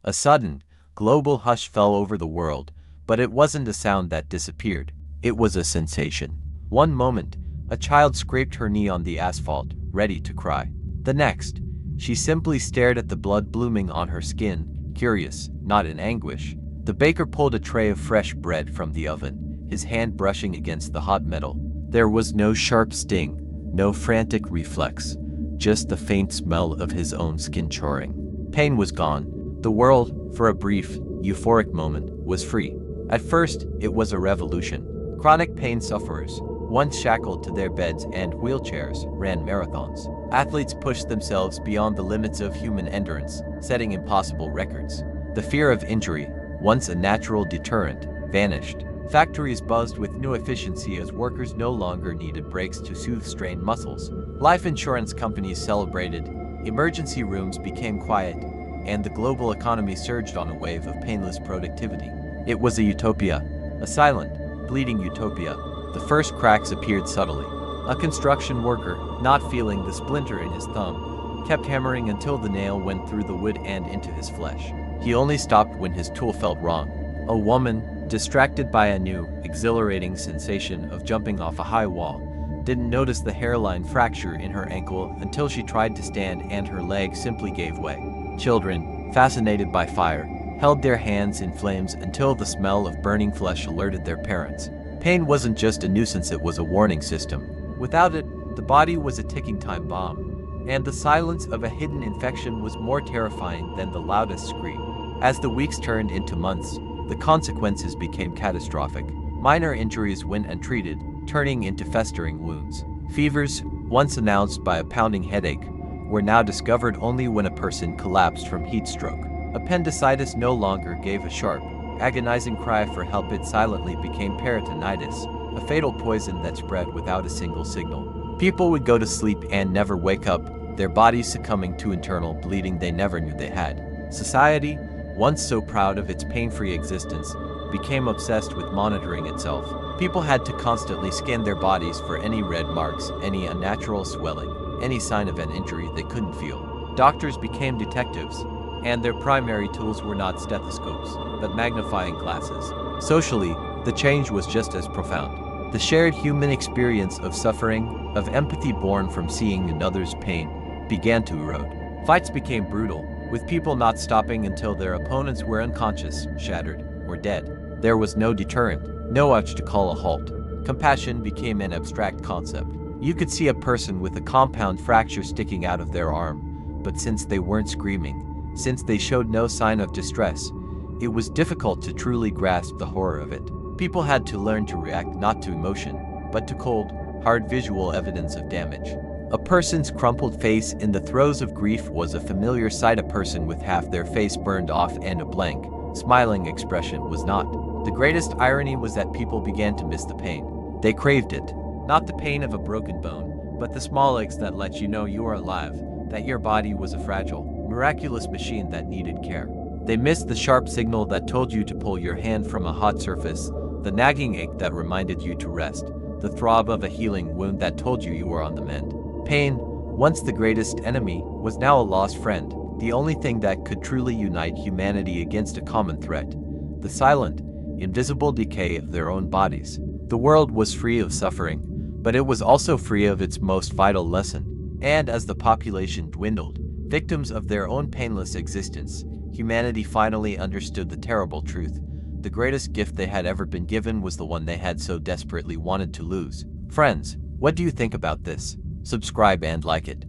A sudden, global hush fell over the world, but it wasn't a sound that disappeared. It was a sensation. One moment, a child scraped her knee on the asphalt, ready to cry. The next, she simply stared at the blood blooming on her skin, curious, not in anguish. The baker pulled a tray of fresh bread from the oven, his hand brushing against the hot metal. There was no sharp sting, no frantic reflex, just the faint smell of his own skin charring. Pain was gone. The world, for a brief, euphoric moment, was free. At first, it was a revolution. Chronic pain sufferers, once shackled to their beds and wheelchairs, ran marathons. Athletes pushed themselves beyond the limits of human endurance, setting impossible records. The fear of injury, once a natural deterrent, vanished. Factories buzzed with new efficiency as workers no longer needed breaks to soothe strained muscles. Life insurance companies celebrated, emergency rooms became quiet, and the global economy surged on a wave of painless productivity. It was a utopia, a silent, bleeding utopia. The first cracks appeared subtly. A construction worker, not feeling the splinter in his thumb, kept hammering until the nail went through the wood and into his flesh. He only stopped when his tool felt wrong. A woman, distracted by a new, exhilarating sensation of jumping off a high wall, didn't notice the hairline fracture in her ankle until she tried to stand and her leg simply gave way. Children, fascinated by fire, held their hands in flames until the smell of burning flesh alerted their parents. Pain wasn't just a nuisance, it was a warning system. Without it, the body was a ticking time bomb, and the silence of a hidden infection was more terrifying than the loudest scream. As the weeks turned into months, the consequences became catastrophic. Minor injuries went untreated, turning into festering wounds. Fevers, once announced by a pounding headache, were now discovered only when a person collapsed from heat stroke. Appendicitis no longer gave a sharp, agonizing cry for help. It silently became peritonitis, a fatal poison that spread without a single signal. People would go to sleep and never wake up, their bodies succumbing to internal bleeding they never knew they had. Society, once so proud of its pain-free existence, became obsessed with monitoring itself. People had to constantly scan their bodies for any red marks, any unnatural swelling, any sign of an injury they couldn't feel. Doctors became detectives, and their primary tools were not stethoscopes, but magnifying glasses. Socially, the change was just as profound. The shared human experience of suffering, of empathy born from seeing another's pain, began to erode. Fights became brutal, with people not stopping until their opponents were unconscious, shattered, or dead. There was no deterrent, no urge to call a halt. Compassion became an abstract concept. You could see a person with a compound fracture sticking out of their arm, but since they weren't screaming, since they showed no sign of distress, it was difficult to truly grasp the horror of it. People had to learn to react not to emotion, but to cold, hard visual evidence of damage. A person's crumpled face in the throes of grief was a familiar sight. A person with half their face burned off and a blank, smiling expression was not. The greatest irony was that people began to miss the pain. They craved it. Not the pain of a broken bone, but the small aches that let you know you are alive, that your body was a fragile, miraculous machine that needed care. They missed the sharp signal that told you to pull your hand from a hot surface, the nagging ache that reminded you to rest, the throb of a healing wound that told you you were on the mend. Pain, once the greatest enemy, was now a lost friend, the only thing that could truly unite humanity against a common threat, the silent, invisible decay of their own bodies. The world was free of suffering, but it was also free of its most vital lesson. And as the population dwindled, victims of their own painless existence, humanity finally understood the terrible truth. The greatest gift they had ever been given was the one they had so desperately wanted to lose. Friends, what do you think about this? Subscribe and like it.